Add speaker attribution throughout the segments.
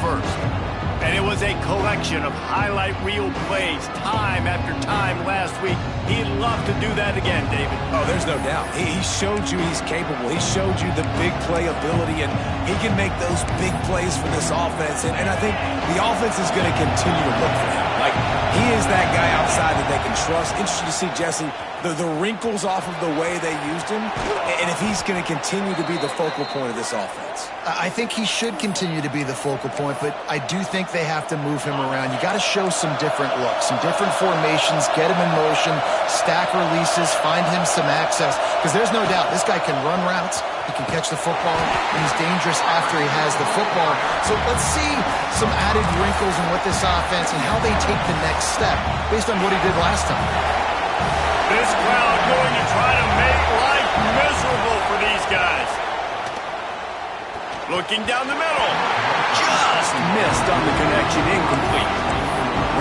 Speaker 1: first. And it was a collection of highlight reel plays time after time last week. He'd love to do that again, David.
Speaker 2: Oh, there's no doubt. He showed you he's capable. He showed you the big play ability, and he can make those big plays for this offense. And I think the offense is going to continue to look for him. Like, he is that guy outside that they can trust. Interesting to see, Jesse, the wrinkles off of the way they used him, and if he's going to continue to be the focal point of this offense.
Speaker 3: I think he should continue to be the focal point, but I do think they have to move him around. You got to show some different looks, some different formations, get him in motion, stack releases, find him some access, because there's no doubt this guy can run routes, he can catch the football, and he's dangerous after he has the football. So let's see some added wrinkles in what this offense and how they take the next step based on what he did last time.
Speaker 1: This crowd going to try to make life miserable for these guys. Looking down the middle. Just missed on the connection, incomplete.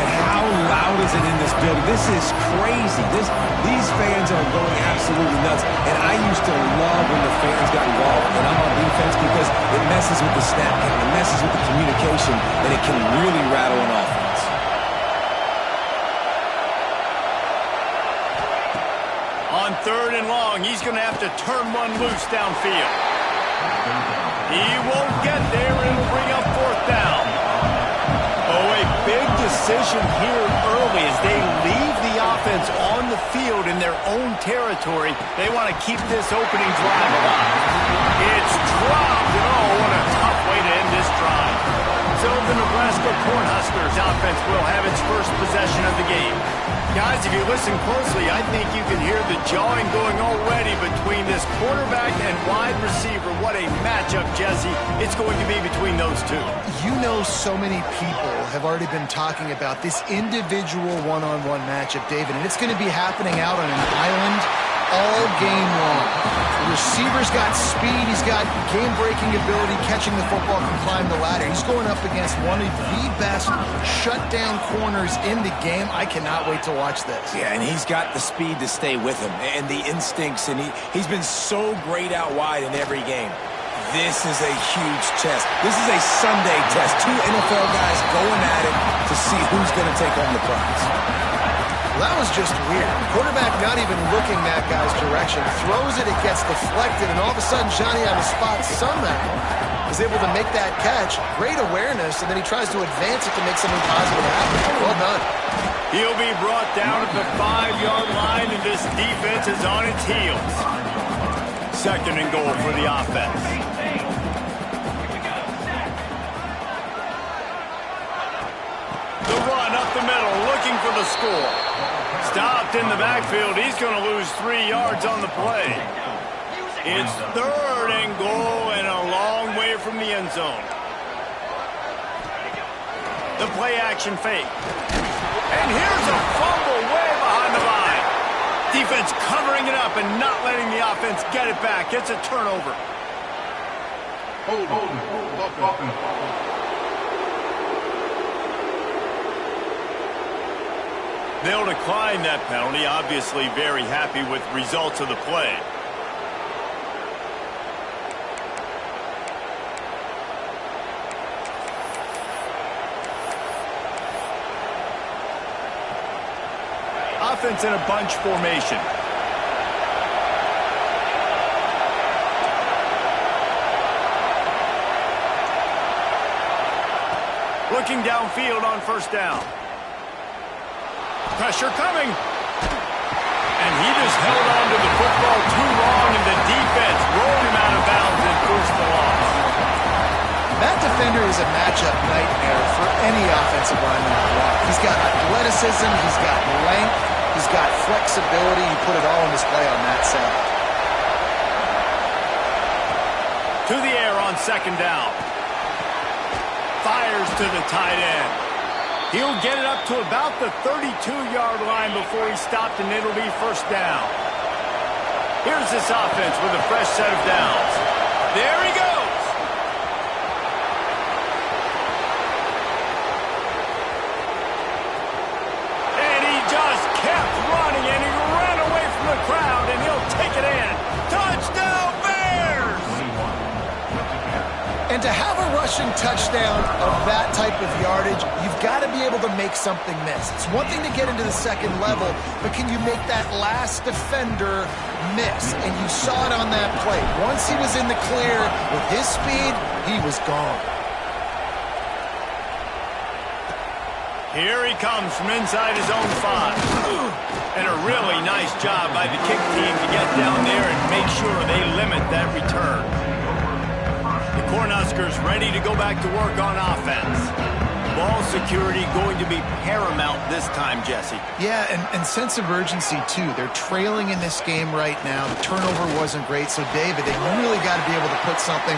Speaker 2: And how loud is it in this building? This is crazy. These fans are going absolutely nuts. And I used to love when the fans got involved when I'm on defense because it messes with the snap count, it messes with the communication, and it can really rattle an offense.
Speaker 1: On 3rd and long, he's going to have to turn one loose downfield. He won't get there, and it'll bring up 4th down. Oh, a big decision here early as they leave the offense on the field in their own territory. They want to keep this opening drive alive. It's dropped, and oh, what a tough way to end this drive. So the Nebraska Cornhuskers offense will have its first possession of the game. Guys, if you listen closely, I think you can hear the jawing going already between this quarterback and wide receiver. What a matchup, Jesse, it's going to be between those two.
Speaker 3: You know, so many people have already been talking about this individual one-on-one matchup, David, and it's going to be happening out on an island all game long. The receiver's got speed, he's got game-breaking ability, catching the football, can climb the ladder. He's going up against one of the best shutdown corners in the game. I cannot wait to watch this.
Speaker 2: Yeah, and he's got the speed to stay with him and the instincts, and he's been so great out wide in every game. This is a huge test. This is a Sunday test. 2 NFL guys going at it to see who's going to take home the prize.
Speaker 3: Well, that was just weird. Quarterback not even looking that guy's direction. Throws it, it gets deflected, and all of a sudden Johnny on the spot somehow is able to make that catch. Great awareness, and then he tries to advance it to make something positive happen. Well done.
Speaker 1: He'll be brought down at the 5-yard line, and this defense is on its heels. 2nd and goal for the offense. The run up the middle, looking for the score. Stopped in the backfield. He's going to lose 3 yards on the play. It's 3rd and goal and a long way from the end zone. The play action fake. And here's a fumble way behind the line. Defense covering it up and not letting the offense get it back. It's a turnover. Hold. They'll decline that penalty, obviously very happy with results of the play. Offense in a bunch formation. Looking downfield on 1st down. Pressure coming. And he just held on to the football too long, and the defense rolled him out of bounds and forced the loss.
Speaker 3: That defender is a matchup nightmare for any offensive lineman to block. He's got athleticism, he's got length, he's got flexibility. He put it all on display on that side.
Speaker 1: To the air on 2nd down. Fires to the tight end. He'll get it up to about the 32-yard line before he's stopped, and it'll be 1st down. Here's this offense with a fresh set of downs. There he goes. And he just kept running, and he ran away from the crowd, and he'll take it in. Touchdown, Bears!
Speaker 3: And to have a rush rushing touchdown of that type of yardage, you've got to be able to make something miss. It's one thing to get into the second level, but can you make that last defender miss? And you saw it on that play. Once he was in the clear with his speed, he was gone.
Speaker 1: Here he comes from inside his own 5. And a really nice job by the kick team to get down there and make sure they limit that return. The Cornhuskers ready to go back to work on offense. Ball security going to be paramount this time, Jesse.
Speaker 3: Yeah, and sense of urgency, too. They're trailing in this game right now. The turnover wasn't great. So, David, they really got to be able to put something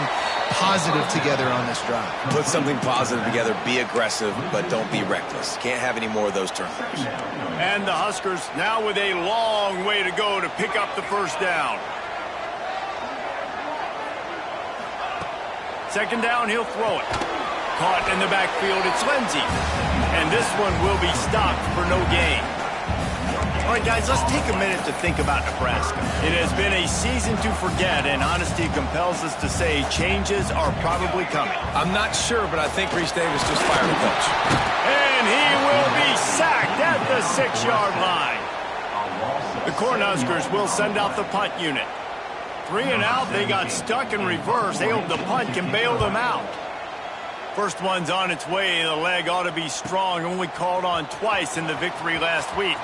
Speaker 3: positive together on this drive.
Speaker 2: Put something positive together, be aggressive, but don't be reckless. Can't have any more of those turnovers.
Speaker 1: And the Huskers now with a long way to go to pick up the first down. Second down, he'll throw it. Caught in the backfield, it's Lindsey. And this one will be stopped for no gain. All right, guys, let's take a minute to think about Nebraska. It has been a season to forget, and honesty compels us to say changes are probably coming.
Speaker 2: I'm not sure, but I think Reese Davis just fired a coach.
Speaker 1: And he will be sacked at the 6-yard line. The Cornhuskers will send out the punt unit. 3 and out, they got stuck in reverse. They hope the punt can bail them out. First one's on its way. The leg ought to be strong. Only called on twice in the victory last week.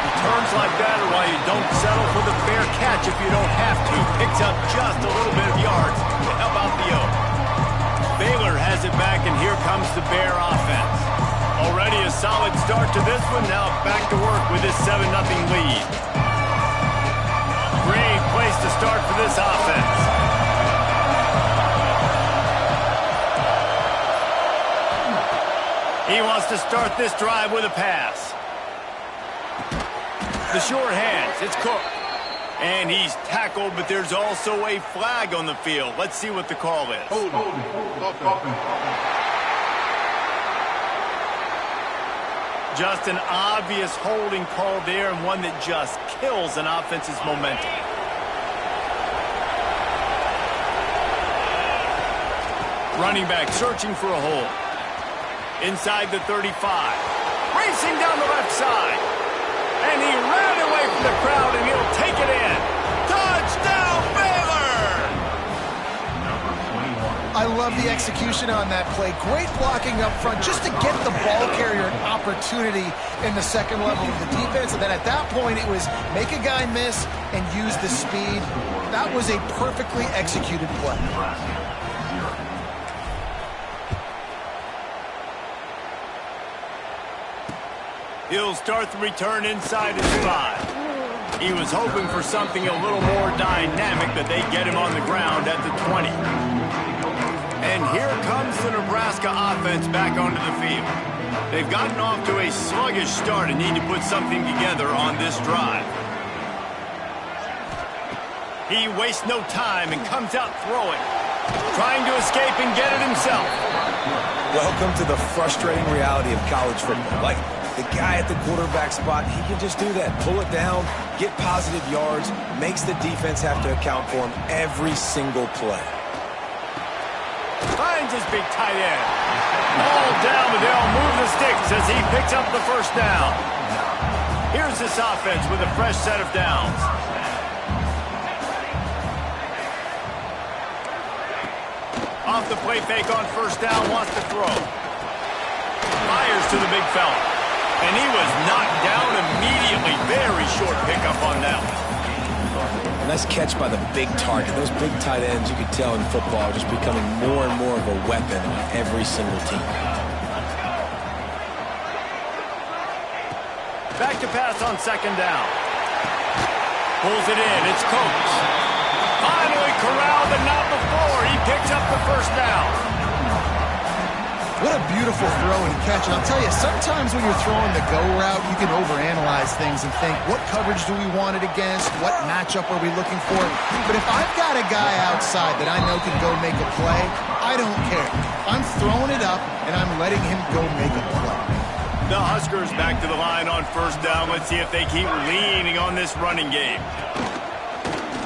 Speaker 1: Returns like that are why you don't settle for the fair catch if you don't have to. Picks up just a little bit of yards to help out the O. Baylor has it back, and here comes the Bear offense. Already a solid start to this one. Now back to work with this 7-0 lead. Great place to start for this offense. He wants to start this drive with a pass. The short hands, it's Cook. And he's tackled, but there's also a flag on the field. Let's see what the call is. Just an obvious holding call there, and one that just kills an offense's momentum. Running back searching for a hole. Inside the 35. Racing down the left side. And he ran away from the crowd, and he'll take it in. Touchdown, Baylor!
Speaker 3: I love the execution on that play. Great blocking up front just to get the ball carrier an opportunity in the second level of the defense. And then at that point, it was make a guy miss and use the speed. That was a perfectly executed play.
Speaker 1: He'll start the return inside his 5. He was hoping for something a little more dynamic, but they get him on the ground at the 20. And here comes the Nebraska offense back onto the field. They've gotten off to a sluggish start and need to put something together on this drive. He wastes no time and comes out throwing, trying to escape and get it himself.
Speaker 2: Welcome to the frustrating reality of college football. Like, the guy at the quarterback spot, he can just do that. Pull it down, get positive yards, makes the defense have to account for him every single play.
Speaker 1: Finds his big tight end. All down, but they'll move the sticks as he picks up the first down. Here's this offense with a fresh set of downs. Off the play fake on first down, wants to throw. Fires to the big fella. And he was knocked down immediately. Very short pickup on that one.
Speaker 2: Nice catch by the big target. Those big tight ends, you could tell in football, are just becoming more and more of a weapon on every single team.
Speaker 1: Back to pass on second down. Pulls it in. It's Coates. Finally corralled, but not before. He picks up the first down.
Speaker 3: What a beautiful throw and catch. And I'll tell you, sometimes when you're throwing the go route, you can overanalyze things and think, what coverage do we want it against? What matchup are we looking for? But if I've got a guy outside that I know can go make a play, I don't care. I'm throwing it up, and I'm letting him go make a play.
Speaker 1: The Huskers back to the line on first down. Let's see if they keep leaning on this running game.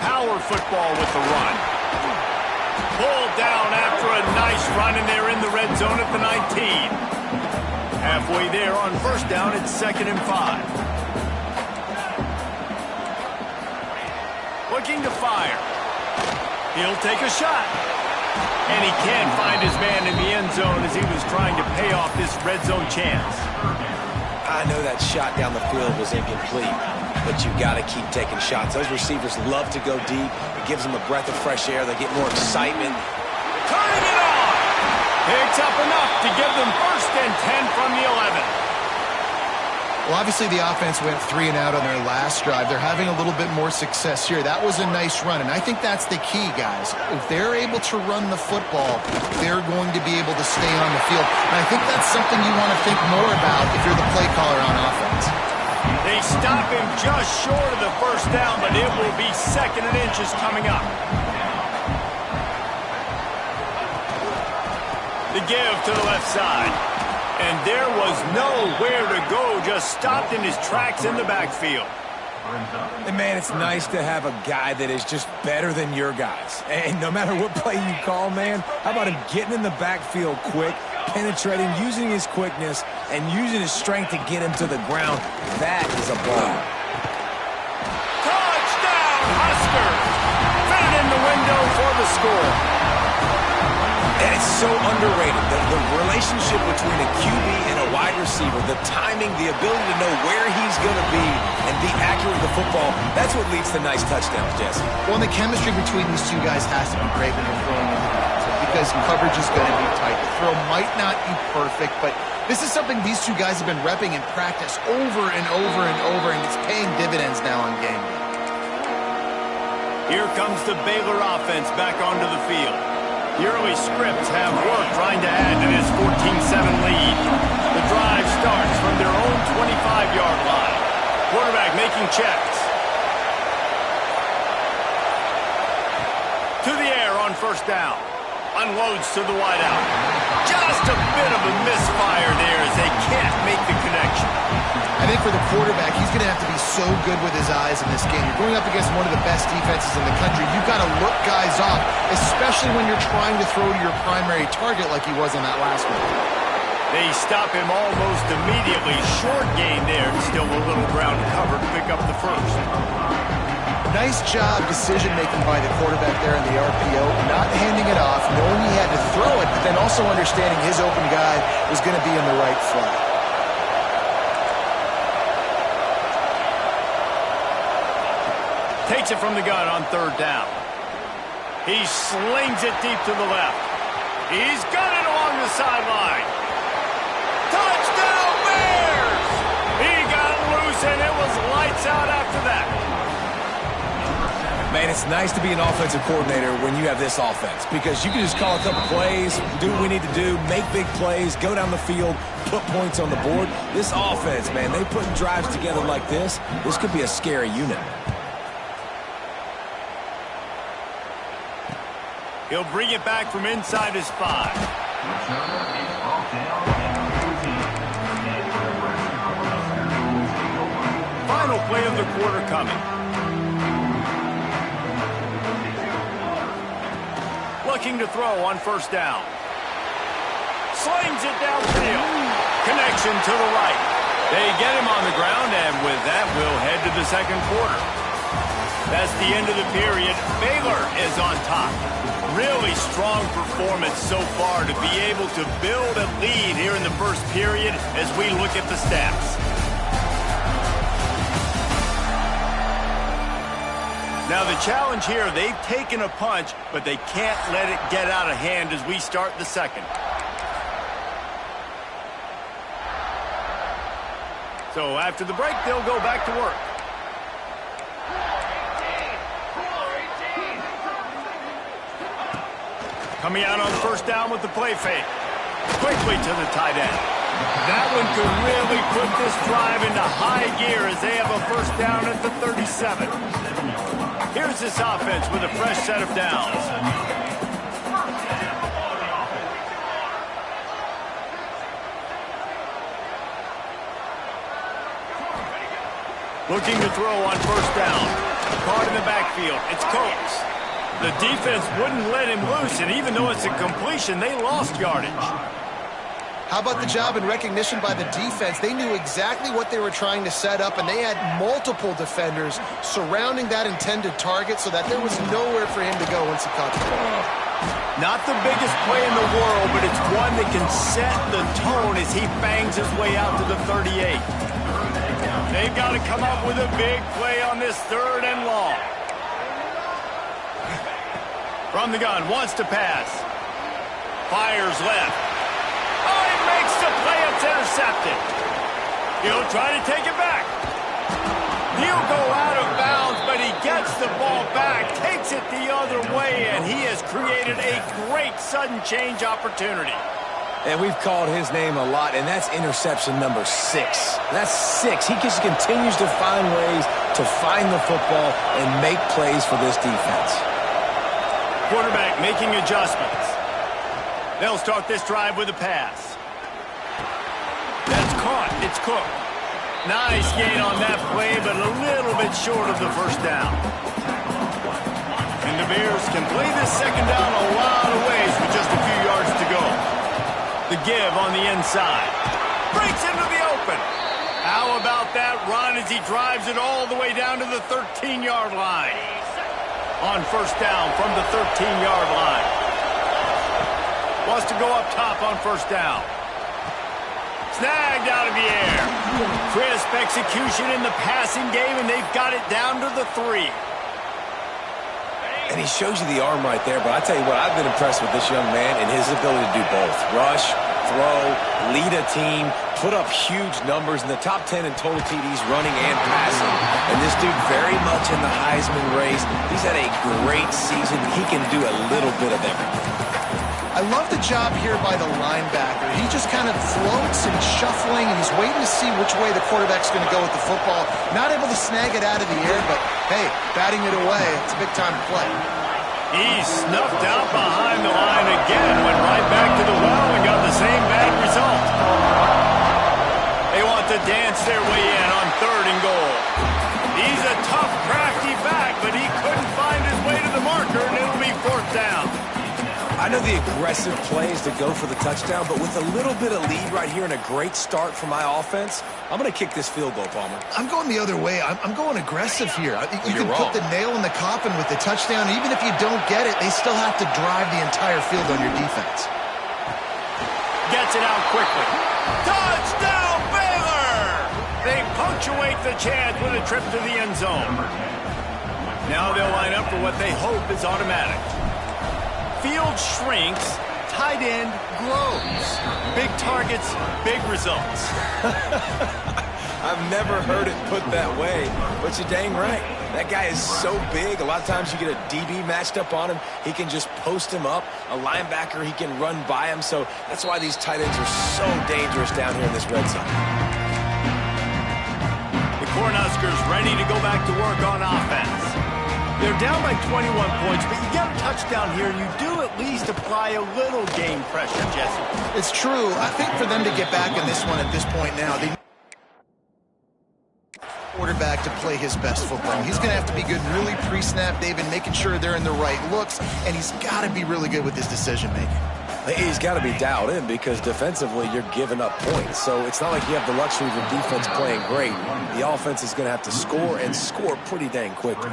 Speaker 1: Power football with the run. run, and they're in the red zone at the 19. Halfway there on first down, it's 2nd and 5. Looking to fire. He'll take a shot. And he can't find his man in the end zone as he was trying to pay off this red zone chance.
Speaker 2: I know that shot down the field was incomplete, but you got to keep taking shots. Those receivers love to go deep. It gives them a breath of fresh air. They get more excitement.
Speaker 1: Turning it on. Picks up enough to give them 1st and 10 from the 11.
Speaker 3: Well, obviously the offense went 3 and out on their last drive. They're having a little bit more success here. That was a nice run, and I think that's the key, guys. If they're able to run the football, they're going to be able to stay on the field. And I think that's something you want to think more about if you're the play caller on offense.
Speaker 1: They stop him just short of the 1st down, but it will be 2nd and inches coming up. The give to the left side. And there was nowhere to go, just stopped in his tracks in the backfield.
Speaker 2: And, man, it's nice to have a guy that is just better than your guys. And no matter what play you call, man, how about him getting in the backfield quick, penetrating, using his quickness, and using his strength to get him to the ground. That is a ball.
Speaker 1: Touchdown, Huskers! Fit in the window for the score.
Speaker 2: And it's so underrated, the relationship between a QB and a wide receiver, the timing, the ability to know where he's going to be and be accurate with the football, that's what leads to nice touchdowns, Jesse.
Speaker 3: Well, and the chemistry between these two guys has to be great when you're throwing into the backfield because coverage is going to be tight. The throw might not be perfect, but this is something these two guys have been repping in practice over and over and over, and it's paying dividends now on game day.
Speaker 1: Here comes the Baylor offense back onto the field. The early scripts have work trying to add to this 14-7 lead. The drive starts from their own 25-yard line. Quarterback making checks. To the air on 1st down. Unloads to the wideout. Just a bit of a misfire there as they can't make the connection.
Speaker 3: I think for the quarterback, he's going to have to be so good with his eyes in this game. You're going up against one of the best defenses in the country. You've got to look guys off, especially when you're trying to throw to your primary target like he was in that last one.
Speaker 1: They stop him almost immediately. Short gain there. Still a little ground cover to pick up the 1st.
Speaker 3: Nice job decision-making by the quarterback there in the RPO, not handing it off, knowing he had to throw it, but then also understanding his open guy was going to be in the right flat.
Speaker 1: Takes it from the gun on 3rd down. He slings it deep to the left. He's got it along the sideline. Touchdown Bears! He got loose and it was lights out after that.
Speaker 2: Man, it's nice to be an offensive coordinator when you have this offense because you can just call a couple plays, do what we need to do, make big plays, go down the field, put points on the board. This offense, man, they put drives together like this. This could be a scary unit.
Speaker 1: He'll bring it back from inside his 5. Final play of the quarter coming. Looking to throw on 1st down. Slings it downfield. Connection to the right. They get him on the ground, and with that, we'll head to the 2nd quarter. That's the end of the period. Baylor is on top. Really strong performance so far to be able to build a lead here in the 1st period as we look at the stats. Now the challenge here, they've taken a punch, but they can't let it get out of hand as we start the 2nd. So after the break, they'll go back to work. Coming out on 1st down with the play fake. Quickly to the tight end. That one could really put this drive into high gear as they have a 1st down at the 37. Here's this offense with a fresh set of downs. Looking to throw on 1st down. Caught in the backfield. It's Coates. The defense wouldn't let him loose, and even though it's a completion, they lost yardage.
Speaker 3: How about the job and recognition by the defense? They knew exactly what they were trying to set up, and they had multiple defenders surrounding that intended target so that there was nowhere for him to go once he caught the ball.
Speaker 1: Not the biggest play in the world, but it's one that can set the tone as he bangs his way out to the 38. They've got to come up with a big play on this 3rd and long. From the gun, wants to pass. Fires left. Oh, he makes the play. It's intercepted. He'll try to take it back. He'll go out of bounds, but he gets the ball back, takes it the other way, and he has created a great sudden change opportunity.
Speaker 2: And we've called his name a lot, and that's interception number 6. That's 6. He just continues to find ways to find the football and make plays for this defense.
Speaker 1: Quarterback making adjustments. They'll start this drive with a pass. That's caught. It's Cook. Nice gain on that play, but a little bit short of the first down. And the Bears can play this second down a lot of ways with just a few yards to go. The give on the inside. Breaks into the open. How about that run as he drives it all the way down to the 13-yard line? On first down from the 13-yard line. Wants to go up top on first down. Snagged out of the air. Crisp execution in the passing game, and they've got it down to the 3.
Speaker 2: And he shows you the arm right there, but I tell you what, I've been impressed with this young man and his ability to do both. Rush, throw, lead a team, put up huge numbers in the top 10 in total TDs running and passing. And this dude very much in the Heisman race. He's had a great season. He can do a little bit of everything.
Speaker 3: I love the job here by the linebacker. He just kind of floats and he's shuffling and he's waiting to see which way the quarterback's going to go with the football. Not able to snag it out of the air, but hey, batting it away, it's a big time play.
Speaker 1: He snuffed out behind the line again, went right back to the well and got the same bad result. They want to dance their way in on 3rd and goal. He's a tough, crafty back, but he couldn't find his way to the marker, and it'll be 4th down.
Speaker 2: I know the aggressive play is to go for the touchdown, but with a little bit of lead right here and a great start for my offense, I'm going to kick this field goal, Palmer.
Speaker 3: I'm going the other way. I'm going aggressive here. I think you can
Speaker 2: wrong.
Speaker 3: put the nail in the coffin with the touchdown. Even if you don't get it, they still have to drive the entire field on your defense.
Speaker 1: Gets it out quickly. Touchdown, Baylor! They punctuate the chance with a trip to the end zone. Now they'll line up for what they hope is automatic. Field shrinks, tight end grows. Big targets, big results.
Speaker 2: I've never heard it put that way, but you're dang right. That guy is so big. A lot of times you get a DB matched up on him. He can just post him up. A linebacker, he can run by him. So that's why these tight ends are so dangerous down here in this red zone.
Speaker 1: The Cornhuskers ready to go back to work on offense. They're down by 21 points, but you get a touchdown here, and you do at least apply a little game pressure, Jesse.
Speaker 3: It's true. I think for them to get back in this one at this point now, they need quarterback to play his best football. He's going to have to be good really pre-snap, David, making sure they're in the right looks, and he's got to be really good with his decision-making.
Speaker 2: He's got to be dialed in because defensively you're giving up points. So it's not like you have the luxury of your defense playing great. The offense is going to have to score and score pretty dang quickly.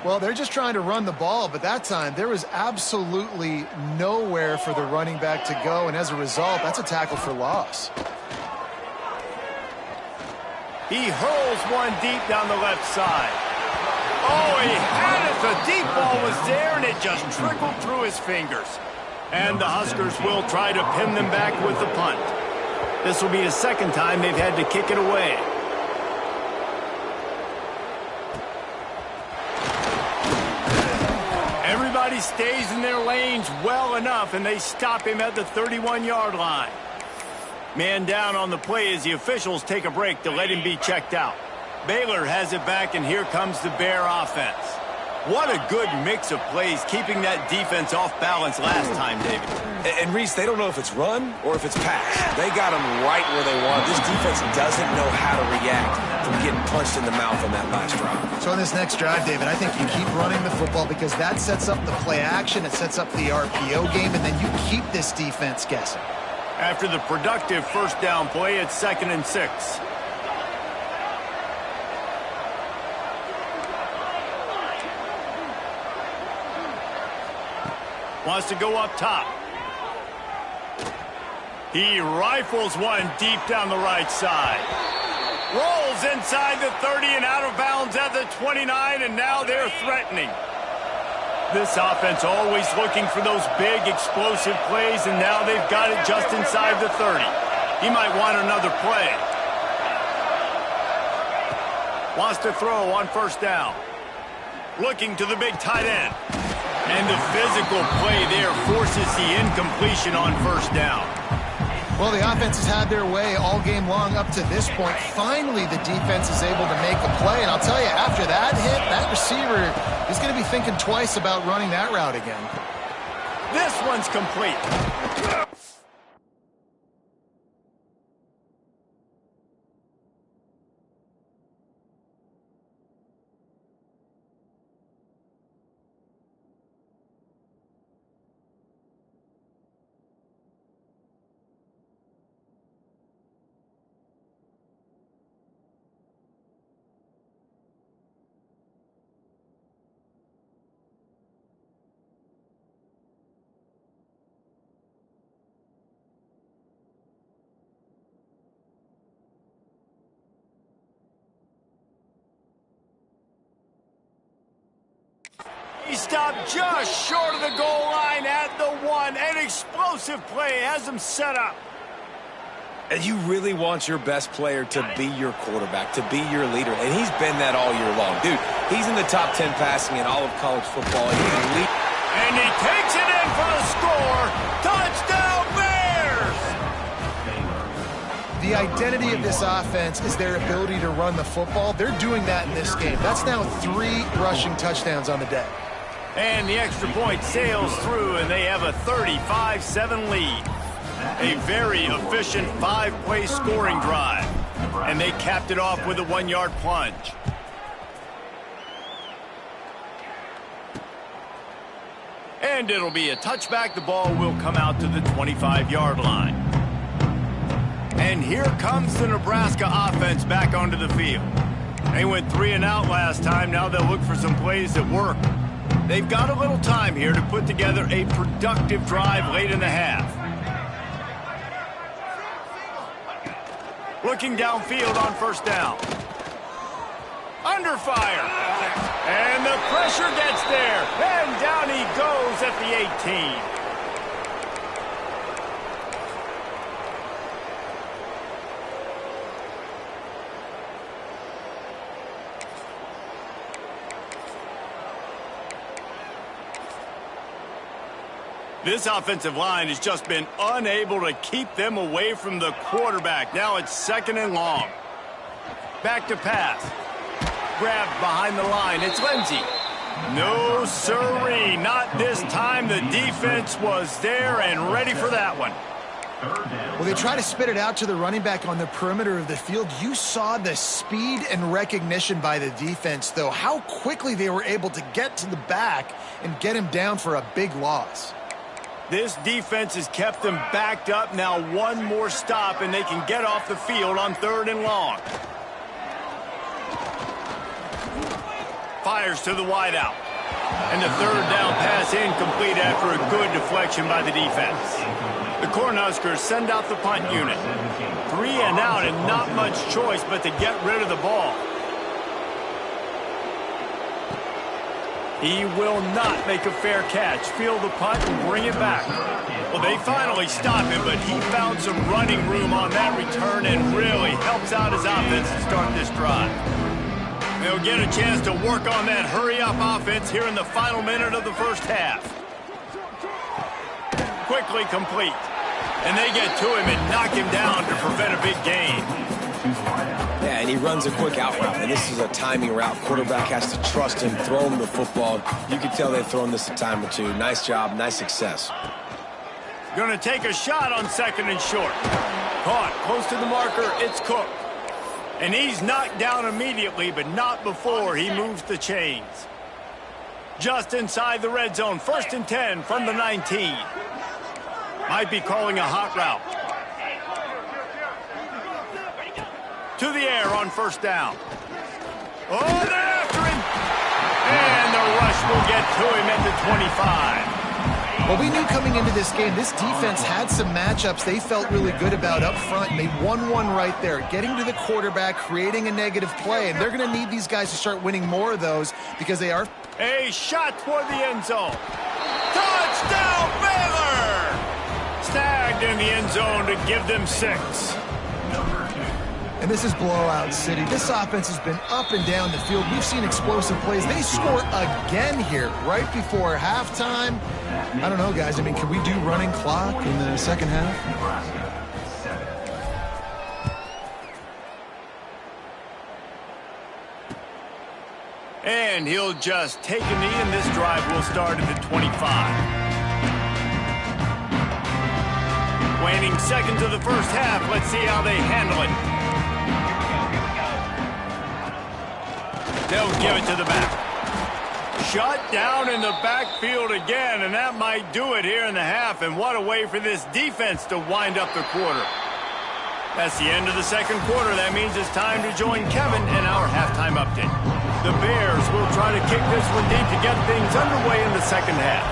Speaker 3: Well, they're just trying to run the ball, but that time there was absolutely nowhere for the running back to go, and as a result, that's a tackle for loss.
Speaker 1: He hurls one deep down the left side. Oh, he had it. The deep ball was there, and it just trickled through his fingers. And the Huskers will try to pin them back with the punt. This will be the second time they've had to kick it away. Everybody stays in their lanes well enough, and they stop him at the 31-yard line. Man down on the play as the officials take a break to let him be checked out. Baylor has it back, and here comes the Bear offense. What a good mix of plays, keeping that defense off balance last time, David.
Speaker 2: And Reese, they don't know if it's run or if it's pass. They got them right where they want. This defense doesn't know how to react from getting punched in the mouth on that last drive.
Speaker 3: So in this next drive, David, I think you keep running the football because that sets up the play action, it sets up the RPO game, and then you keep this defense guessing.
Speaker 1: After the productive first down play, it's 2nd and 6. Wants to go up top. He rifles one deep down the right side. Rolls inside the 30 and out of bounds at the 29, and now they're threatening. This offense always looking for those big, explosive plays, and now they've got it just inside the 30. He might want another play. Wants to throw on first down. Looking to the big tight end. And the physical play there forces the incompletion on first down.
Speaker 3: Well, the offense has had their way all game long up to this point. Finally, the defense is able to make a play. And I'll tell you, after that hit, that receiver is going to be thinking twice about running that route again.
Speaker 1: This one's complete. He stopped just short of the goal line at the 1. An explosive play has him set up.
Speaker 2: And you really want your best player to be your quarterback, to be your leader. And he's been that all year long. Dude, he's in the top 10 passing in all of college football.
Speaker 1: And he takes it in for the score. Touchdown, Bears!
Speaker 3: The identity of this offense is their ability to run the football. They're doing that in this game. That's now 3 rushing touchdowns on the day.
Speaker 1: And the extra point sails through, and they have a 35-7 lead. A very efficient 5-play scoring drive. And they capped it off with a 1-yard plunge. And it'll be a touchback. The ball will come out to the 25-yard line. And here comes the Nebraska offense back onto the field. They went 3 and out last time. Now they'll look for some plays that work. They've got a little time here to put together a productive drive late in the half. Looking downfield on first down. Under fire. And the pressure gets there. And down he goes at the 18. This offensive line has just been unable to keep them away from the quarterback. Now it's 2nd and long. Back to pass. Grabbed behind the line. It's Lindsey. No siree. Not this time. The defense was there and ready for that one.
Speaker 3: Well, they try to spit it out to the running back on the perimeter of the field. You saw the speed and recognition by the defense, though. How quickly they were able to get to the back and get him down for a big loss.
Speaker 1: This defense has kept them backed up. Now one more stop, and they can get off the field on 3rd and long. Fires to the wideout. And the 3rd down pass incomplete after a good deflection by the defense. The Cornhuskers send out the punt unit. 3 and out, and not much choice but to get rid of the ball. He will not make a fair catch. Field the punt and bring it back. Well, they finally stop him, but he found some running room on that return and really helps out his offense to start this drive. They'll get a chance to work on that hurry-up offense here in the final minute of the first half. Quickly complete. And they get to him and knock him down to prevent a big gain.
Speaker 2: Yeah, and he runs a quick out route. And this is a timing route. Quarterback has to trust him, throw him the football. You can tell they've thrown this a time or two. Nice job, nice success.
Speaker 1: Going to take a shot on 2nd and short. Caught close to the marker. It's Cook. And he's knocked down immediately, but not before he moves the chains. Just inside the red zone. 1st and 10 from the 19. Might be calling a hot route. To the air on 1st down. Oh, they're after him. And the rush will get to him at the 25.
Speaker 3: Well, we knew coming into this game, this defense had some matchups they felt really good about up front, and they won one right there, getting to the quarterback, creating a negative play, and they're going to need these guys to start winning more of those because they are...
Speaker 1: A shot toward the end zone. Touchdown, Baylor! Snagged in the end zone to give them 6.
Speaker 3: And this is blowout city. This offense has been up and down the field. We've seen explosive plays. They score again here right before halftime. I don't know, guys. I mean, can we do running clock in the second half?
Speaker 1: And he'll just take a knee, and this drive will start at the 25. Waning seconds of the first half. Let's see how they handle it. They'll give it to the back. Shut down in the backfield again, and that might do it here in the half. And what a way for this defense to wind up the quarter. That's the end of the second quarter. That means it's time to join Kevin in our halftime update. The Bears will try to kick this one deep to get things underway in the second half.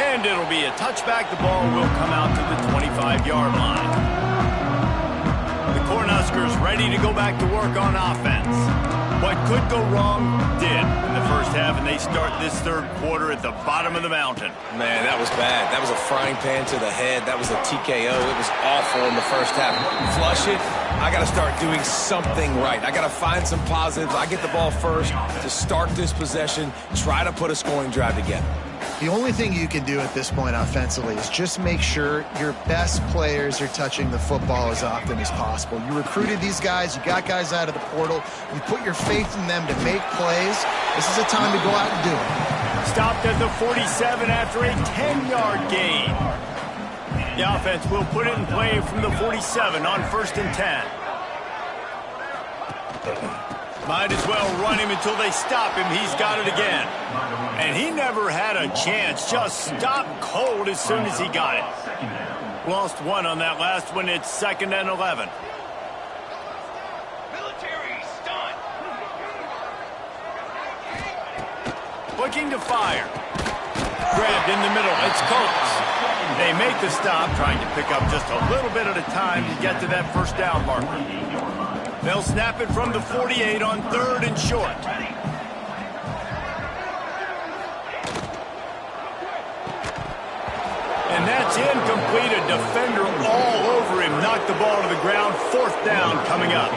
Speaker 1: And it'll be a touchback. The ball will come out to the 25-yard line. Cornhuskers ready to go back to work on offense. What could go wrong did in the first half, and they start this third quarter at the bottom of the mountain.
Speaker 2: Man, that was bad. That was a frying pan to the head. That was a TKO. It was awful in the first half. Flush it. I got to start doing something right. I got to find some positives. I get the ball first to start this possession, try to put a scoring drive together.
Speaker 3: The only thing you can do at this point offensively is just make sure your best players are touching the football as often as possible. You recruited these guys. You got guys out of the portal. You put your faith in them to make plays. This is a time to go out and do it.
Speaker 1: Stopped at the 47 after a 10-yard gain. The offense will put it in play from the 47 on 1st and 10. Might as well run him until they stop him. He's got it again. And he never had a chance. Just stopped cold as soon as he got it. Lost one on that last one. It's 2nd and 11.
Speaker 4: Military stunt.
Speaker 1: Looking to fire. Grabbed in the middle. It's Coates. They make the stop, trying to pick up just a little bit at a time to get to that first down marker. They'll snap it from the 48 on 3rd and short. And that's incomplete. A defender all over him. Knocked the ball to the ground. 4th down coming up.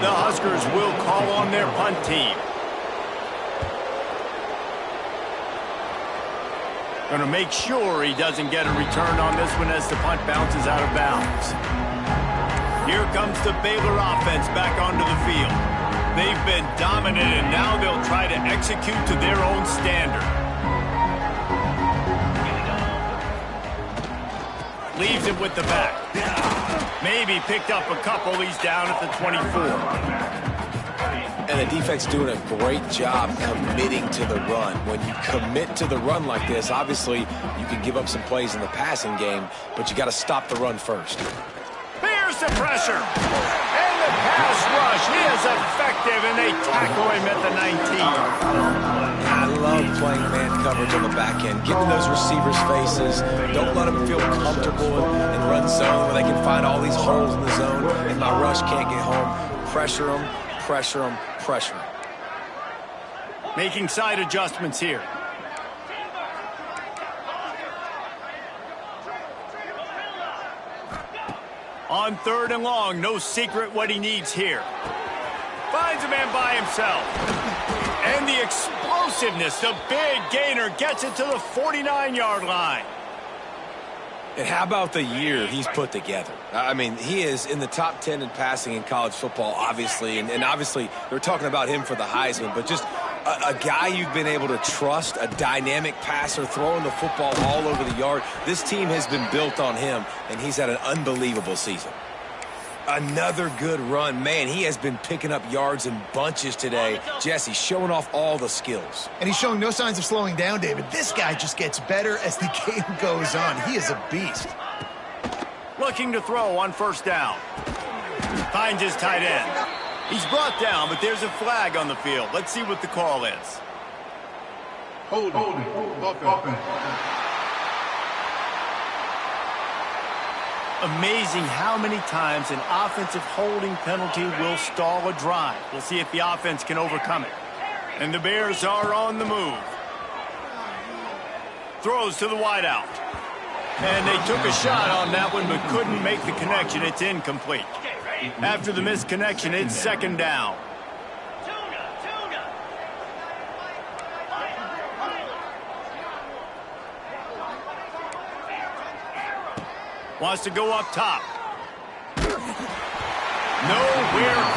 Speaker 1: The Huskers will call on their punt team. Going to make sure he doesn't get a return on this one as the punt bounces out of bounds. Here comes the Baylor offense back onto the field. They've been dominant, and now they'll try to execute to their own standard. Leaves it with the back. Maybe picked up a couple. He's down at the 24.
Speaker 2: And the defense doing a great job committing to the run. When you commit to the run like this, obviously you can give up some plays in the passing game, but you got to stop the run first.
Speaker 1: Here's the pressure. And the pass rush. He is effective, and they tackle him at the 19.
Speaker 2: I love playing man coverage on the back end, giving those receivers faces. Don't let them feel comfortable in run zone where they can find all these holes in the zone, and my rush can't get home. Pressure them, pressure them, pressure them.
Speaker 1: Making side adjustments here. On 3rd and long, no secret what he needs here. Finds a man by himself. And the explosiveness, the big gainer gets it to the 49-yard line.
Speaker 2: And how about the year he's put together? I mean, he is in the top 10 in passing in college football, obviously. And obviously, they're talking about him for the Heisman. But just a guy you've been able to trust, a dynamic passer, throwing the football all over the yard. This team has been built on him, and he's had an unbelievable season. Another good run. Man, he has been picking up yards in bunches today. Jesse, showing off all the skills.
Speaker 3: And he's showing no signs of slowing down, David. This guy just gets better as the game goes on. He is a beast.
Speaker 1: Looking to throw on first down. Finds his tight end. He's brought down, but there's a flag on the field. Let's see what the call is.
Speaker 4: Holding. Offense.
Speaker 1: Amazing how many times an offensive holding penalty will stall a drive. We'll see if the offense can overcome it. And the Bears are on the move. Throws to the wideout. And they took a shot on that one but couldn't make the connection. It's incomplete. After the missed connection, it's second down. Wants to go up top. Nowhere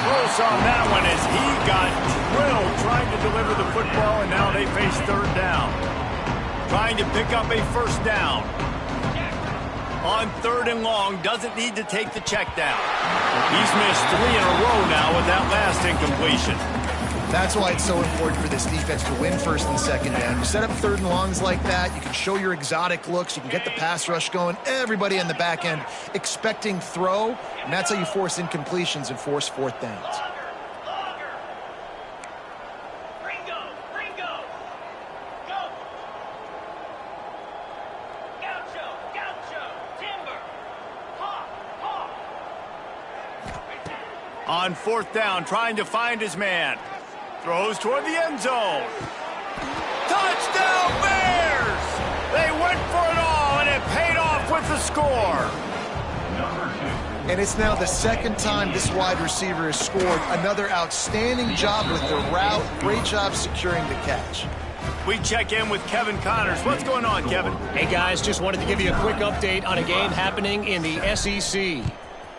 Speaker 1: close on that one as he got drilled trying to deliver the football, and now they face third down. Trying to pick up a first down. On third and long, doesn't need to take the check down. He's missed 3 in a row now with that last incompletion.
Speaker 3: That's why it's so important for this defense to win first and second down. You set up third and longs like that, you can show your exotic looks, you can get the pass rush going, everybody in the back end expecting throw, and that's how you force incompletions and force fourth downs.
Speaker 1: On fourth down, trying to find his man. Throws toward the end zone. Touchdown, Bears! They went for it all, and it paid off with the score.
Speaker 3: And it's now the second time this wide receiver has scored. Another outstanding job with the route. Great job securing the catch.
Speaker 1: We check in with Kevin Connors. What's going on, Kevin?
Speaker 5: Hey, guys, just wanted to give you a quick update on a game happening in the SEC.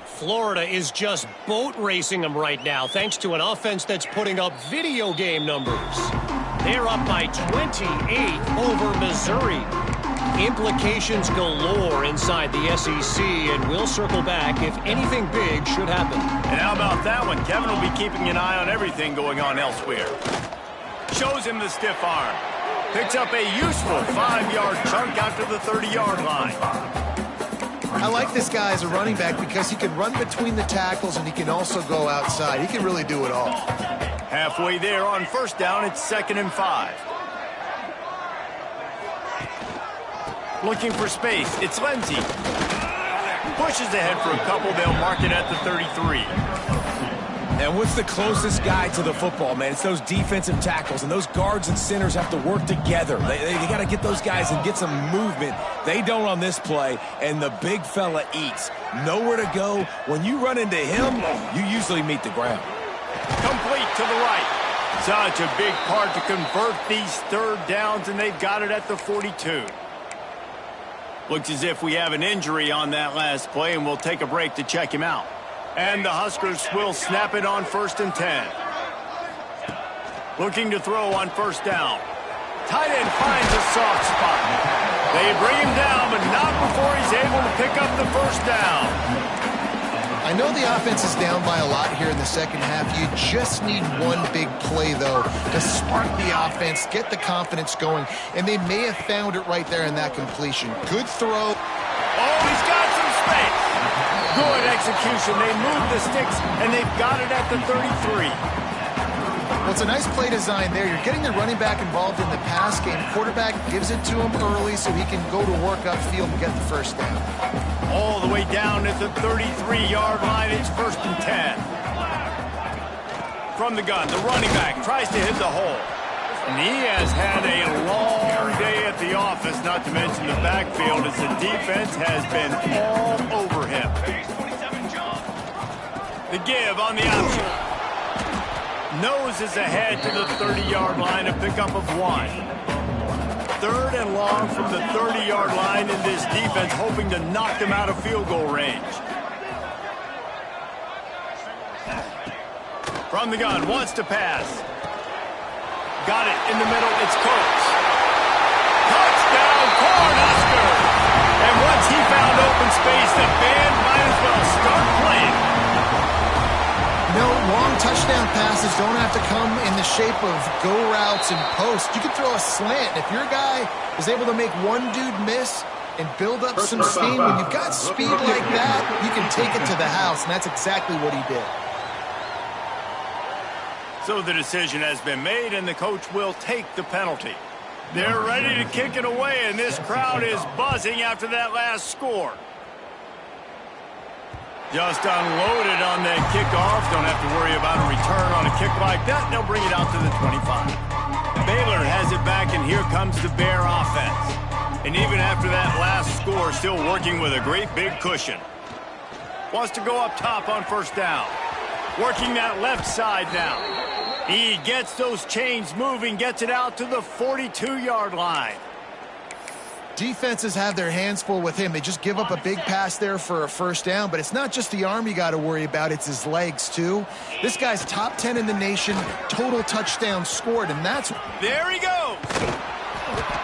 Speaker 5: Florida is just boat racing them right now, thanks to an offense that's putting up video game numbers. They're up by 28 over Missouri. Implications galore inside the SEC, and we'll circle back if anything big should happen.
Speaker 1: And how about that one? Kevin will be keeping an eye on everything going on elsewhere. Shows him the stiff arm. Picks up a useful 5-yard chunk after the 30-yard line.
Speaker 3: I like this guy as a running back because he can run between the tackles and he can also go outside. He can really do it all.
Speaker 1: Halfway there on first down, it's 2nd and 5. Looking for space, it's Lindsey. Pushes ahead for a couple, they'll mark it at the 33.
Speaker 2: And what's the closest guy to the football, man? It's those defensive tackles, and those guards and centers have to work together. They got to get those guys and get some movement. They don't on this play, and the big fella eats. Nowhere to go. When you run into him, you usually meet the ground.
Speaker 1: Complete to the right. Such a big part to convert these third downs, and they've got it at the 42. Looks as if we have an injury on that last play, and we'll take a break to check him out. And the Huskers will snap it on 1st and 10. Looking to throw on first down. Tight end finds a soft spot. They bring him down, but not before he's able to pick up the first down.
Speaker 3: I know the offense is down by a lot here in the second half. You just need one big play, though, to spark the offense, get the confidence going, and they may have found it right there in that completion. Good throw.
Speaker 1: Oh, he's got some space. Good execution. They move the sticks, and they've got it at the 33.
Speaker 3: Well, it's a nice play design there. You're getting the running back involved in the pass game. Quarterback gives it to him early so he can go to work upfield and get the first down.
Speaker 1: All the way down at the 33-yard line. It's 1st and 10. From the gun, the running back tries to hit the hole. And he has had a long day at the office, not to mention the backfield, as the defense has been all over him. The give on the option. Nose is ahead to the 30-yard line, a pickup of 1. 3rd and long from the 30-yard line in this defense, hoping to knock them out of field goal range. From the gun, wants to pass. Got it in the middle, it's Coates. Touchdown, Cornhusker! And once he found open space, the band might as well start playing.
Speaker 3: You know, long touchdown passes don't have to come in the shape of go routes and posts. You can throw a slant. If your guy is able to make one dude miss and build up some steam, when you've got speed like that, you can take it to the house, and that's exactly what he did.
Speaker 1: So the decision has been made, and the coach will take the penalty. They're ready to kick it away, and this crowd is buzzing after that last score. Just unloaded on that kickoff. Don't have to worry about a return on a kick like that. They'll bring it out to the 25. Baylor has it back, and here comes the Bear offense. And even after that last score, still working with a great big cushion. Wants to go up top on 1st down. Working that left side now. He gets those chains moving, gets it out to the 42-yard line.
Speaker 3: Defenses have their hands full with him. They just give up a big pass there for a 1st down, but it's not just the arm you got to worry about, it's his legs too. This guy's top 10 in the nation, total touchdowns scored, and that's...
Speaker 1: There he goes!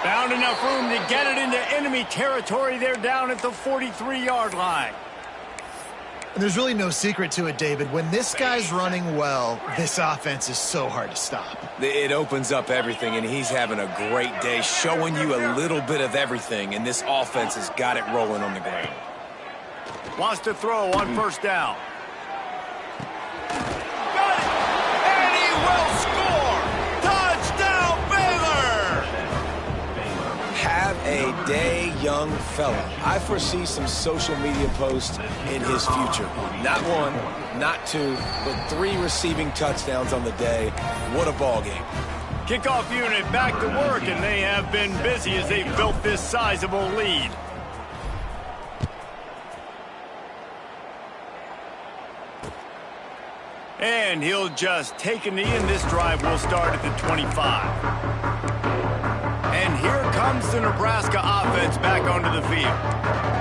Speaker 1: Found enough room to get it into enemy territory. They're down at the 43-yard line.
Speaker 3: And there's really no secret to it, David. When this guy's running well, this offense is so hard to stop.
Speaker 2: It opens up everything, and he's having a great day, showing you a little bit of everything, and this offense has got it rolling on the ground.
Speaker 1: Wants to throw on 1st down. Got it! And he will score! Touchdown, Baylor!
Speaker 2: Have a day, young fella. I foresee some social media posts in his future. Not 1, not 2, but 3 receiving touchdowns on the day. What a ball game.
Speaker 1: Kickoff unit back to work, and they have been busy as they've built this sizable lead. And he'll just take a knee, and this drive will start at the 25. And here comes the Nebraska offense back onto the field.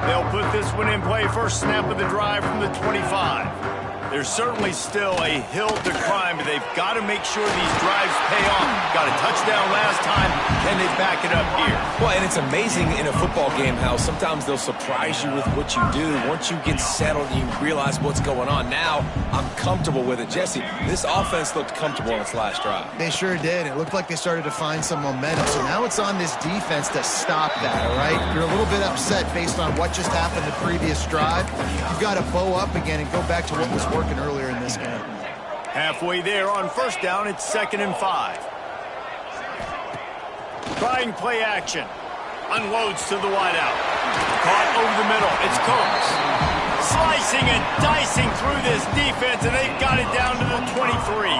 Speaker 1: They'll put this one in play. First snap of the drive from the 25. There's certainly still a hill to climb, but they've got to make sure these drives pay off. Got a touchdown last time. Can they back it up here?
Speaker 2: Well, and it's amazing in a football game how sometimes they'll surprise you with what you do. Once you get settled and you realize what's going on, now I'm comfortable with it. Jesse, this offense looked comfortable on its last drive.
Speaker 3: They sure did. It looked like they started to find some momentum. So now it's on this defense to stop that, all right? You're a little bit upset based on what just happened the previous drive. You've got to bow up again and go back to what was working earlier in this game.
Speaker 1: Halfway there on 1st down, it's 2nd and 5. Trying play action. Unloads to the wideout. Caught over the middle. It's Coates. Slicing and dicing through this defense, and they've got it down to the 23.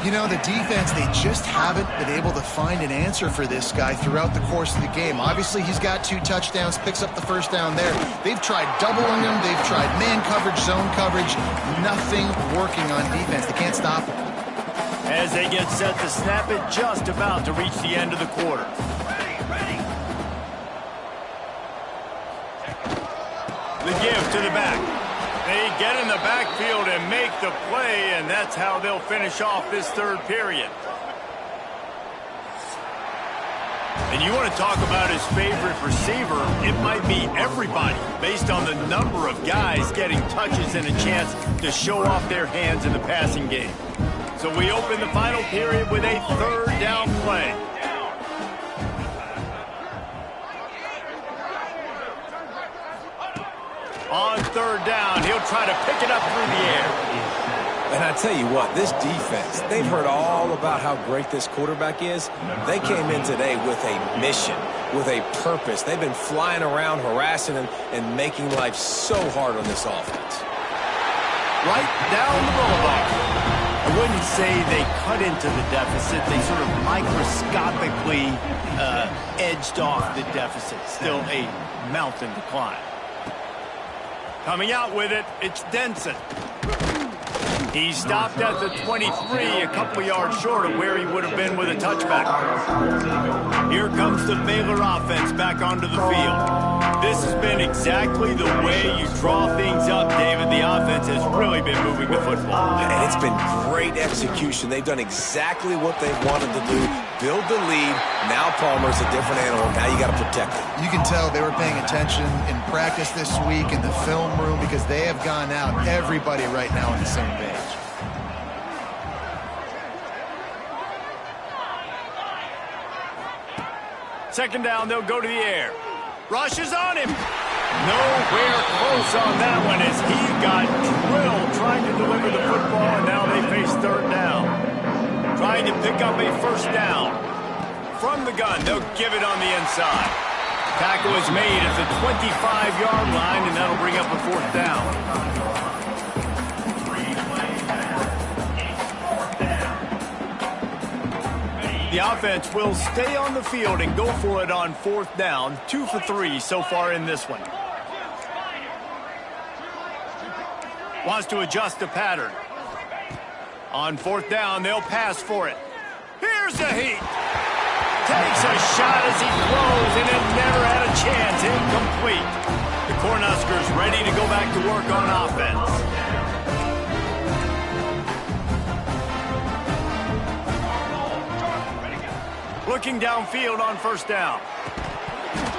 Speaker 3: You know, the defense, they just haven't been able to find an answer for this guy throughout the course of the game. Obviously, he's got 2 touchdowns, picks up the 1st down there. They've tried doubling him. They've tried man coverage, zone coverage. Nothing working on defense. They can't stop him.
Speaker 1: As they get set to snap it, just about to reach the end of the quarter. The give to the back. They get in the backfield and make the play, and that's how they'll finish off this 3rd period. And you want to talk about his favorite receiver, it might be everybody, based on the number of guys getting touches and a chance to show off their hands in the passing game. So we open the final period with a 3rd down play. On 3rd down, he'll try to pick it up through the air.
Speaker 2: And I tell you what, this defense, they've heard all about how great this quarterback is. They came in today with a mission, with a purpose. They've been flying around, harassing him, and making life so hard on this offense.
Speaker 1: Right down the boulevard. I wouldn't say they cut into the deficit. They sort of microscopically edged off the deficit. Still a mountain to climb. Coming out with it, it's Denson. He stopped at the 23, a couple yards short of where he would have been with a touchback. Here comes the Baylor offense back onto the field. This has been exactly the way you draw things up, David. The offense has really been moving the football.
Speaker 2: And it's been great execution. They've done exactly what they've wanted to do. Build the lead. Now Palmer's a different animal. Now you got to protect it.
Speaker 3: You can tell they were paying attention in practice this week in the film room because they have gone out, everybody right now on the same page.
Speaker 1: Second down, they'll go to the air. Rush is on him. Nowhere close on that one as he got drilled trying to deliver the football, and now they face third down. Trying to pick up a first down. From the gun, they'll give it on the inside. Tackle is made at the 25-yard line, and that'll bring up a fourth down. The offense will stay on the field and go for it on fourth down. 2 for 3 so far in this one. Wants to adjust the pattern. On fourth down, they'll pass for it. Here's the heat. Takes a shot as he throws, and it never had a chance. Incomplete. The Cornhuskers ready to go back to work on offense. Looking downfield on first down.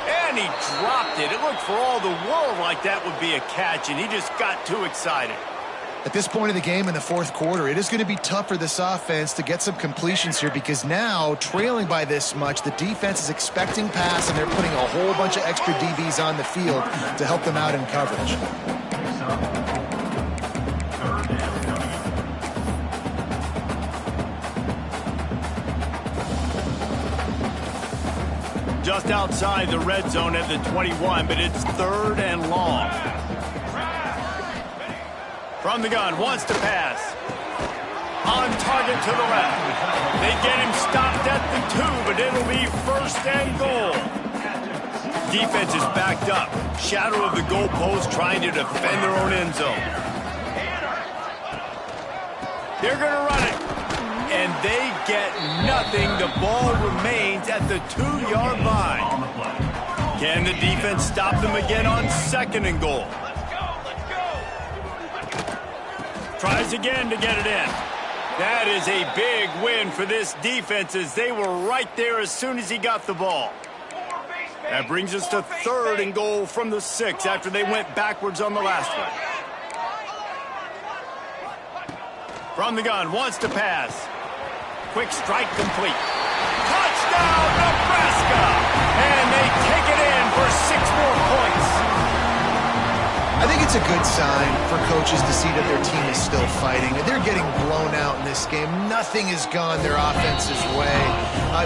Speaker 1: And he dropped it. It looked for all the world like that would be a catch, and he just got too excited.
Speaker 3: At this point of the game in the fourth quarter, it is going to be tough for this offense to get some completions here because now, trailing by this much, the defense is expecting pass, and they're putting a whole bunch of extra DBs on the field to help them out in coverage.
Speaker 1: Just outside the red zone at the 21, but it's third and long. From the gun, wants to pass. On target to the left. They get him stopped at the 2, but it'll be first and goal. Defense is backed up. Shadow of the goalpost trying to defend their own end zone. They're going to run it. And they get nothing. The ball remains at the 2-yard line. Can the defense stop them again on second and goal? Tries again to get it in. That is a big win for this defense as they were right there as soon as he got the ball. That brings us to third and goal from the 6 after they went backwards on the last one. From the gun, wants to pass. Quick strike complete. Touchdown, Nebraska! And they take it in for 6 more points.
Speaker 3: I think it's a good sign for coaches to see that their team is still fighting. They're getting blown out in this game. Nothing has gone their offense's way.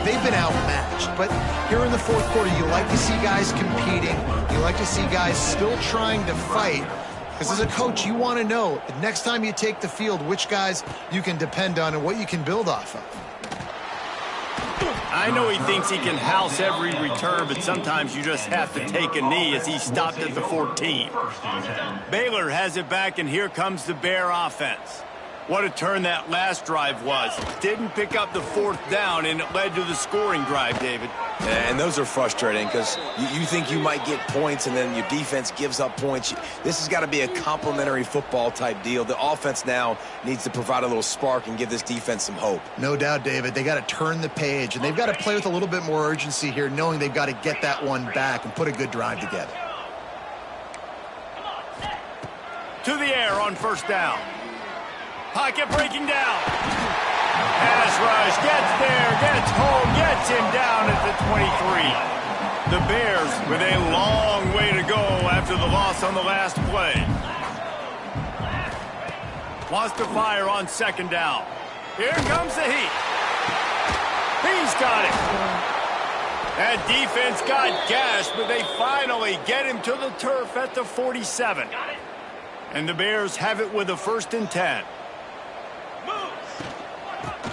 Speaker 3: They've been outmatched. But here in the fourth quarter, you like to see guys competing. You like to see guys still trying to fight. Because as a coach, you want to know, the next time you take the field, which guys you can depend on and what you can build off of.
Speaker 1: I know he thinks he can house every return, but sometimes you just have to take a knee as he stopped at the 14. Baylor has it back, and here comes the Bear offense. What a turn that last drive was. Didn't pick up the fourth down, and it led to the scoring drive, David.
Speaker 2: And those are frustrating because you think you might get points and then your defense gives up points. This has got to be a complementary football type deal. The offense now needs to provide a little spark and give this defense some hope.
Speaker 3: No doubt, David. They got to turn the page, and they've got to play with a little bit more urgency here, knowing they've got to get that one back and put a good drive together.
Speaker 1: To the air on first down. Pocket breaking down. Pass rush, gets there, gets home, gets him down at the 23. The Bears with a long way to go after the loss on the last play. Wants to fire on second down. Here comes the heat. He's got it. That defense got gashed, but they finally get him to the turf at the 47. And the Bears have it with a 1st and 10.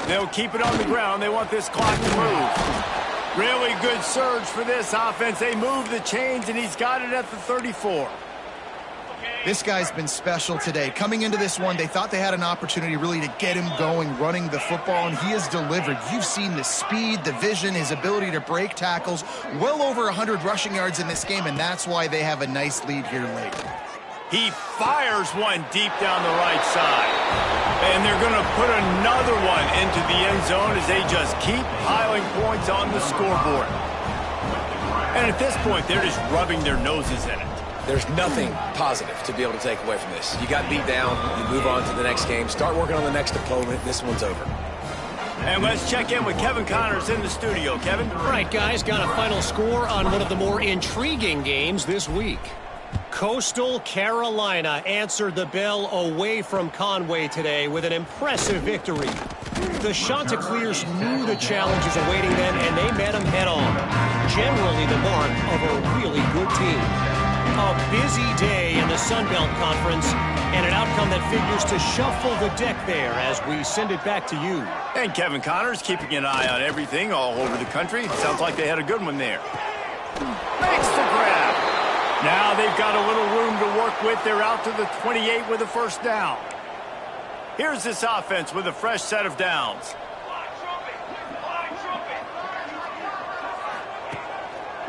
Speaker 1: They'll keep it on the ground. They want this clock to move. Really good surge for this offense. They move the chains, and he's got it at the 34.
Speaker 3: This guy's been special today. Coming into this one, they thought they had an opportunity really to get him going, running the football, and he has delivered. You've seen the speed, the vision, his ability to break tackles, well over 100 rushing yards in this game, and that's why they have a nice lead here late.
Speaker 1: He fires one deep down the right side. And they're going to put another one into the end zone as they just keep piling points on the scoreboard. And at this point, they're just rubbing their noses in it.
Speaker 2: There's nothing positive to be able to take away from this. You got beat down, you move on to the next game, start working on the next opponent. This one's over.
Speaker 1: And let's check in with Kevin Connors in the studio. Kevin?
Speaker 5: All right, guys, got a final score on one of the more intriguing games this week. Coastal Carolina answered the bell away from Conway today with an impressive victory. The Chanticleers knew the challenges awaiting them, and they met them head-on. Generally the mark of a really good team. A busy day in the Sun Belt Conference, and an outcome that figures to shuffle the deck there as we send it back to you.
Speaker 1: And Kevin Connors keeping an eye on everything all over the country. Sounds like they had a good one there. Makes the grab. Now they've got a little room to work with. They're out to the 28 with a first down. Here's this offense with a fresh set of downs.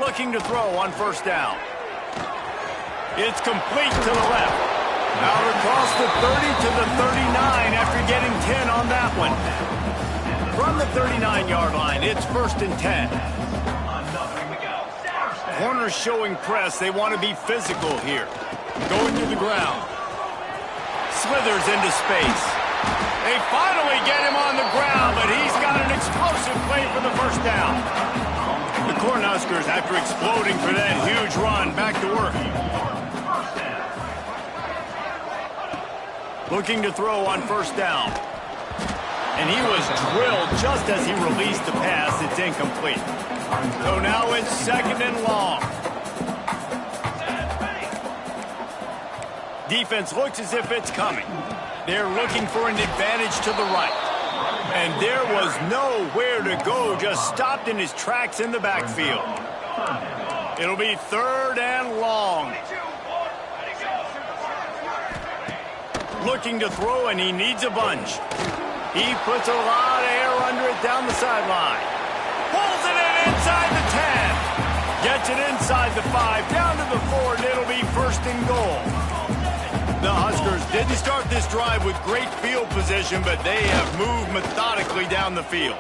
Speaker 1: Looking to throw on first down. It's complete to the left. Out across the 30 to the 39 after getting 10 on that one. From the 39-yard line, it's 1st and 10. Corners showing press. They want to be physical here. Going to the ground. Slithers into space. They finally get him on the ground, but he's got an explosive play for the first down. The Cornhuskers, after exploding for that huge run, back to work. Looking to throw on first down. And he was drilled just as he released the pass. It's incomplete. So now it's 2nd and long. Defense looks as if it's coming. They're looking for an advantage to the right. And there was nowhere to go, just stopped in his tracks in the backfield. It'll be 3rd and long. Looking to throw, and he needs a bunch. He puts a lot of air under it down the sideline. Pulls it in inside the 10. Gets it inside the 5, down to the 4, and it'll be 1st and goal. The Huskers didn't start this drive with great field position, but they have moved methodically down the field.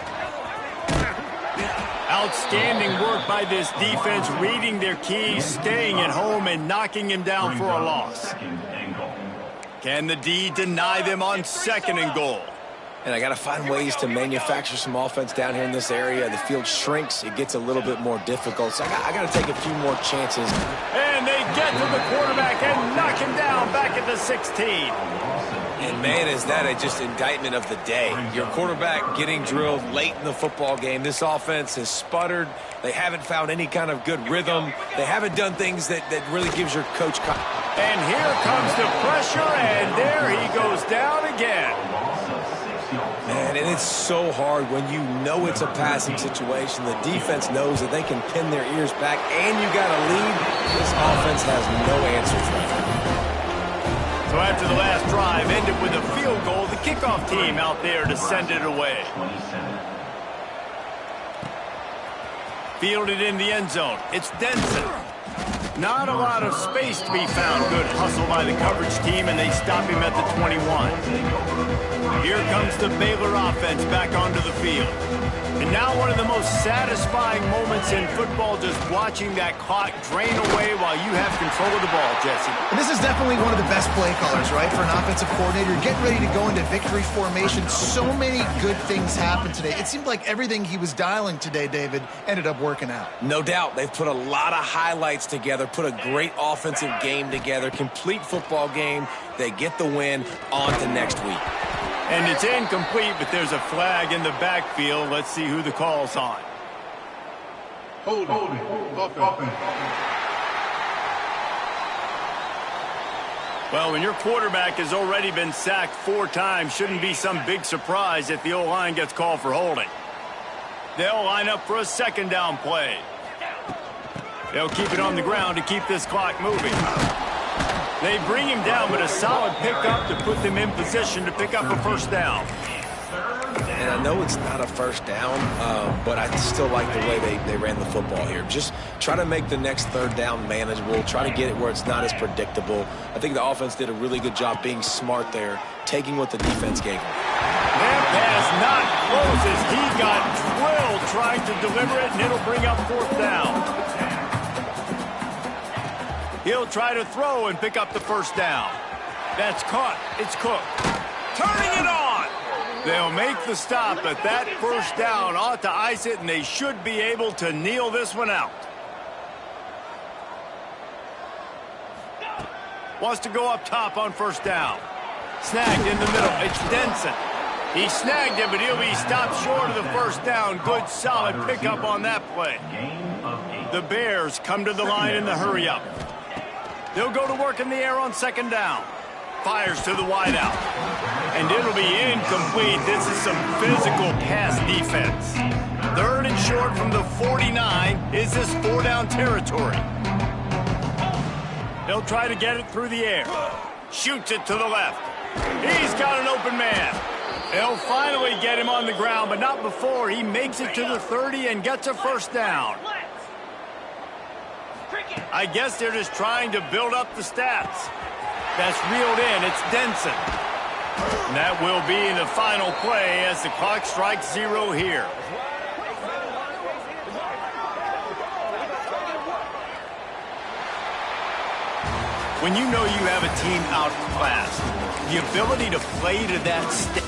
Speaker 1: Outstanding work by this defense, reading their keys, staying at home, and knocking him down for a loss. Can the D deny them on 2nd and goal?
Speaker 2: And I got to find ways to manufacture some offense down here in this area. The field shrinks. It gets a little bit more difficult. So I got to take a few more chances.
Speaker 1: And they get to the quarterback and knock him down back at the 16.
Speaker 2: And, man, is that just indictment of the day. Your quarterback getting drilled late in the football game. This offense has sputtered. They haven't found any kind of good rhythm. They haven't done things that really gives your coach confidence.
Speaker 1: And here comes the pressure, and there he goes down again.
Speaker 2: Man, and it's so hard when you know it's a passing situation. The defense knows that they can pin their ears back, and you got a lead. This offense has no answers right now.
Speaker 1: So after the last drive ended with a field goal, the kickoff team out there to send it away. Fielded in the end zone. It's Denson. Not a lot of space to be found. Good hustle by the coverage team, and they stop him at the 21. Here comes the Baylor offense back onto the field. And now one of the most satisfying moments in football, just watching that clock drain away while you have control of the ball, Jesse.
Speaker 3: And this is definitely one of the best play callers, right, for an offensive coordinator. Getting ready to go into victory formation. So many good things happened today. It seemed like everything he was dialing today, David, ended up working out.
Speaker 2: No doubt. They've put a lot of highlights together, put a great offensive game together, complete football game. They get the win. On to next week.
Speaker 1: And it's incomplete, but there's a flag in the backfield. Let's see who the call's on.
Speaker 4: Hold it. Offense.
Speaker 1: Well, when your quarterback has already been sacked 4 times, shouldn't be some big surprise if the O-line gets called for holding. They'll line up for a 2nd down play. They'll keep it on the ground to keep this clock moving. They bring him down, but a solid pickup to put them in position to pick up a first down.
Speaker 2: And I know it's not a first down, but I still like the way they ran the football here. Just try to make the next third down manageable. Try to get it where it's not as predictable. I think the offense did a really good job being smart there, taking what the defense gave him.
Speaker 1: That pass not close as he got drilled trying to deliver it, and it'll bring up fourth down. He'll try to throw and pick up the first down. That's caught. It's Cook. Turning it on. They'll make the stop, but that first down ought to ice it, and they should be able to kneel this one out. Wants to go up top on first down. Snagged in the middle. It's Denson. He snagged it, but he'll be stopped short of the first down. Good, solid pickup on that play. The Bears come to the line in the hurry-up. They'll go to work in the air on second down. Fires to the wideout. And it'll be incomplete. This is some physical pass defense. Third and short from the 49. Is this four-down territory? They'll try to get it through the air. Shoots it to the left. He's got an open man. They'll finally get him on the ground, but not before he makes it to the 30 and gets a first down. I guess they're just trying to build up the stats. That's reeled in. It's Denson. And that will be the final play as the clock strikes 0 here. When you know you have a team outclassed, the ability to play to that state.